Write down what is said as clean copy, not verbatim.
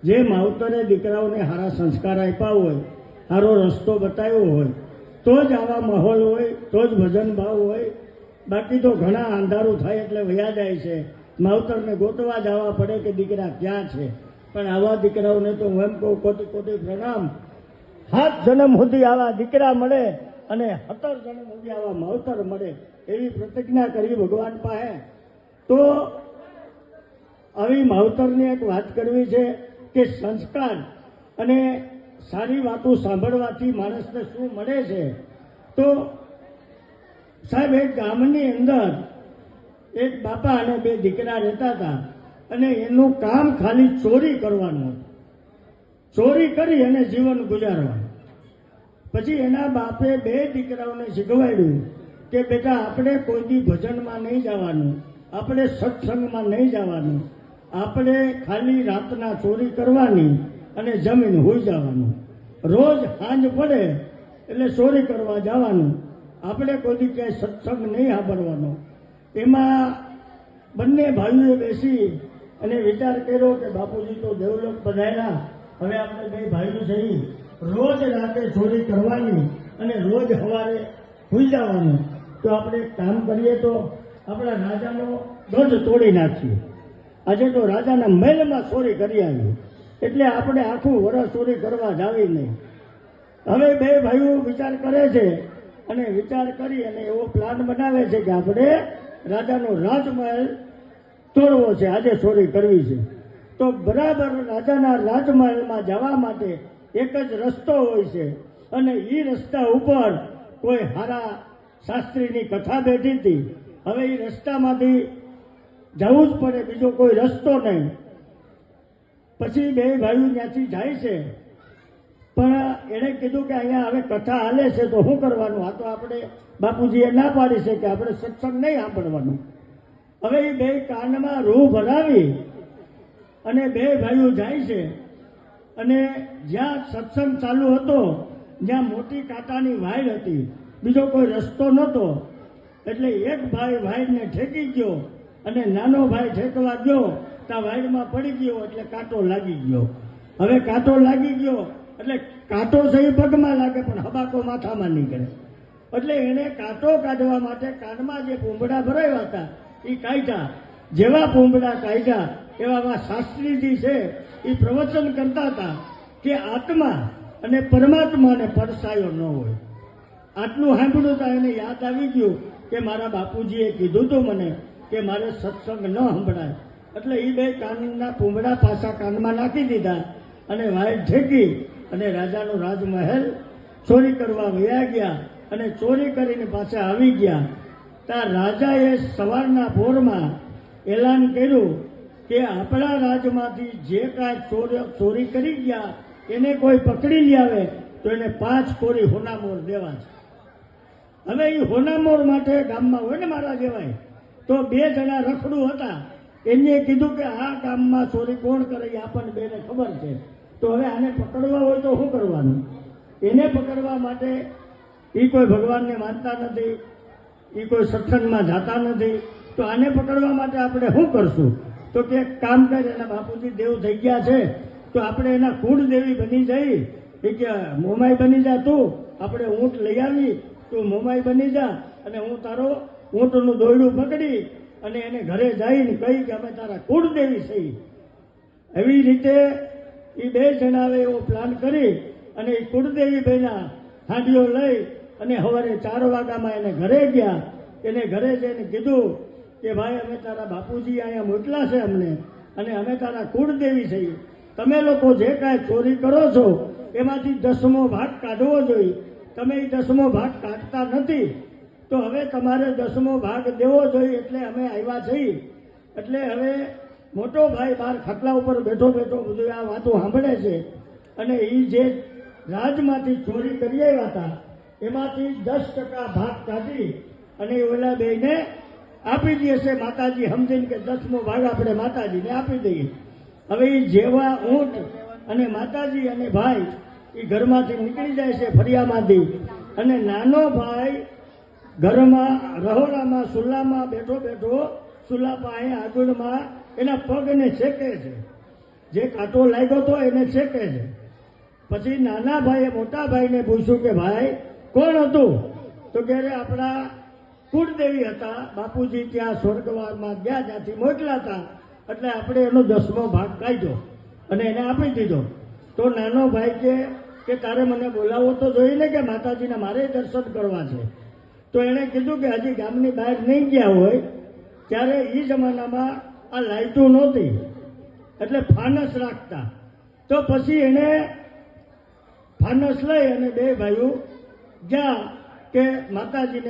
જે માવતરે દીકરાઓને સારા સંસ્કાર આપ્યા હોય, સારો રસ્તો બતાવ્યો હોય, તો જ આવા માહોલ હોય, તો જ ભજન ભાવ હોય. બાકી તો ઘણા અંધારું થાય એટલે વયા જાય છે. માવતરને ગોતવા જવા પડે કે દીકરા ક્યાં છે. પણ આવા દીકરાઓને તો હું એમ કહું, કોટી કોટી પ્રણામ. 7 જન્મ સુધી આવા દીકરા મળે અને 17 જન્મ સુધી આવા માવતર મળે એવી પ્રતિજ્ઞા કરી ભગવાન પાસે. તો આવી માવતરની એક વાત કરવી છે કે સંસ્કાર અને સારી વાતો સાંભળવાથી માણસને શું મળે છે. તો સાહેબ, એક ગામની અંદર એક બાપા અને 2 દીકરા રહેતા હતા અને એનું કામ ખાલી ચોરી કરવાનું હતું. ચોરી કરી અને જીવન ગુજારવાનું. પછી એના બાપે 2 દીકરાઓને શીખવાડ્યું કે બેટા, આપણે કોઈ દી ભજનમાં નહીં જવાનું, આપણે સત્સંગમાં નહીં જવાનું, આપણે ખાલી રાતના ચોરી કરવાની અને જમીન હોઈ જવાનું. રોજ સાંજ પડે એટલે ચોરી કરવા જવાનું, આપણે કોઈ દી ક્યાંય સત્સંગ નહીં સાંભળવાનો. એમાં બંને ભાઈઓએ બેસી અને વિચાર કર્યો કે બાપુજી તો દેવલોક પધાર્યા, હવે આપણે 2 ભાઈઓ થઈ, રોજ રાતે ચોરી કરવાની અને રોજ સવારે સુઈ જવાનું. તો આપણે એક કામ કરીએ, તો આપણા રાજાનો ધ્વજ તોડી નાખીએ. આજે તો રાજાના મહેલમાં ચોરી કરી આવી, એટલે આપણે આખું વર્ષ ચોરી કરવા જાવી નહીં. હવે 2 ભાઈઓ વિચાર કરે છે અને વિચાર કરી અને એવો પ્લાન બનાવે છે કે આપણે રાજાનો રાજમહેલ તોડવો છે, આજે ચોરી કરવી છે. તો બરાબર રાજાના રાજમહેલમાં જવા માટે એક જ રસ્તો હોય છે અને એ રસ્તા ઉપર કોઈ હારા શાસ્ત્રીની કથા બેઠી હતી. હવે એ રસ્તામાંથી જવું જ પડે, બીજો કોઈ રસ્તો નહીં. પછી 2 ભાઈઓ ત્યાંથી જાય છે, પણ એણે કીધું કે અહીંયા હવે કથા હાલે છે તો શું કરવાનું? આ તો આપણે બાપુજીએ ના પાડી છે કે આપણે સત્સંગ નહીં સાંભળવાનું. હવે એ 2 કાનમાં રૂ ભરાવી અને 2 ભાઈઓ જાય છે અને જ્યાં સત્સંગ ચાલુ હતો જ્યાં મોટી કાંટાની વાડ હતી, બીજો કોઈ રસ્તો નહોતો. એટલે એક ભાઈ વાડને ઠેકી ગયો અને નાનો ભાઈ ઠેકવા ગયો ત્યાં વાડમાં પડી ગયો, એટલે કાંટો લાગી ગયો. હવે કાંટો લાગી ગયો એટલે કાંટો સહી પગમાં લાગે પણ હબાકો માથામાં નીકળે. એટલે એણે કાંટો કાઢવા માટે કાનમાં જે પૂંબડા ભરાયા હતા એ કાઢ્યા. જેવા પૂંબડા કાઢ્યા એવામાં શાસ્ત્રીજી છે એ પ્રવચન કરતા હતા કે આત્મા અને પરમાત્માને પડસાયો ન હોય. આટલું સાંભળ્યું તો એને યાદ આવી ગયું કે મારા બાપુજીએ કીધું હતું મને કે મારે સત્સંગ ન સંભળાય. એટલે એ 2 કાનના પૂંબડા પાછા કાનમાં નાખી દીધા અને વાય ઠેકી અને રાજાનો રાજમહેલ ચોરી કરવા વયા ગયા. અને ચોરી કરીને પાછા આવી ગયા ત્યાં રાજાએ સવારના ભોરમાં એલાન કર્યું કે આપણા રાજમાંથી જે કાંઈ ચોરી કરી ગયા એને કોઈ પકડી લઈ આવે તો એને 5 કોરી હોનામોર દેવા છે. હવે એ હોનામોર માટે ગામમાં હોય ને મારા જેવાય, તો 2 જણા રખડું હતા, એને કીધું કે આ ગામમાં ચોરી કોણ કરે એ આપણને 2ને ખબર છે. તો હવે આને પકડવા હોય તો શું કરવાનું? એને પકડવા માટે એ કોઈ ભગવાનને માનતા નથી, એ કોઈ સત્સંગમાં જતા નથી, તો આને પકડવા માટે આપણે શું કરશું? તો કે એક કામ કરે, એના બાપુજી દેવ થઈ ગયા છે તો આપણે એના કુળદેવી બની જઈ. એ કે મોમાઈ બની જા તું, આપણે ઊંટ લઈ આવી, તું મોમાઈ બની જા અને હું તારો ઊંટનું દોરડું પકડી અને એને ઘરે જઈને કહી કે અમે તારા કુળદેવી છીએ. એવી રીતે એ 2 જણાએ એવો પ્લાન કરી અને એ કુળદેવી ભાઈના હાંડીઓ લઈ અને સવારે 4 વાગ્યામાં એને ઘરે ગયા. એને ઘરે જઈને કીધું કે ભાઈ, અમે તારા બાપુજી અહીંયા મોકલા છે અમને, અને અમે તારા કુળદેવી છીએ. તમે લોકો જે કાંઈ ચોરી કરો છો એમાંથી 10મો ભાગ કાઢવો જોઈએ. તમે એ 10મો ભાગ કાઢતા નથી, તો હવે તમારે 10મો ભાગ દેવો જોઈએ. એટલે અમે આવ્યા છીએ. એટલે હવે મોટો ભાઈ બહાર ખાટલા ઉપર બેઠો બેઠો બધું આ વાતો સાંભળે છે અને એ જે રાજમાંથી ચોરી કરી આવ્યા હતા એમાંથી 10% ભાગ કાઢી અને ઓલા 2ને આપી દે છે. માતાજી સમજીને કે 10મો ભાગ આપણે માતાજીને આપી દઈએ. હવે એ જેવા ઊંટ અને માતાજી અને ભાઈ એ ઘરમાંથી નીકળી જાય છે ફળિયામાંથી, અને નાનો ભાઈ ઘરમાં રહોડામાં સુલામાં બેઠો બેઠો સુલા પાસે આગળમાં એના પગને શેકે છે. જે કાંટો લાગ્યો તો એને છેકે છે. પછી નાના ભાઈએ મોટા ભાઈને પૂછ્યું કે ભાઈ કોણ હતું? તો કે અરે આપણા કુળદેવી હતા, બાપુજી ત્યાં સ્વર્ગવાસમાં ગયા, ત્યાંથી મોકલ્યા હતા, એટલે આપણે એનો 10મો ભાગ કાઢ્યો અને એને આપી દીધો. તો નાનો ભાઈ કે તારે મને બોલાવો તો જોઈને કે માતાજીના મારે દર્શન કરવા છે. તો એણે કીધું કે હજી ગામની બહાર નહીં ગયા હોય ત્યારે એ જમાનામાં આ લાઇટો નહોતી એટલે ફાનસ રાખતા. તો પછી એને ફાનસ લઈ અને બે ભાઈઓ ગયા કે માતાજીને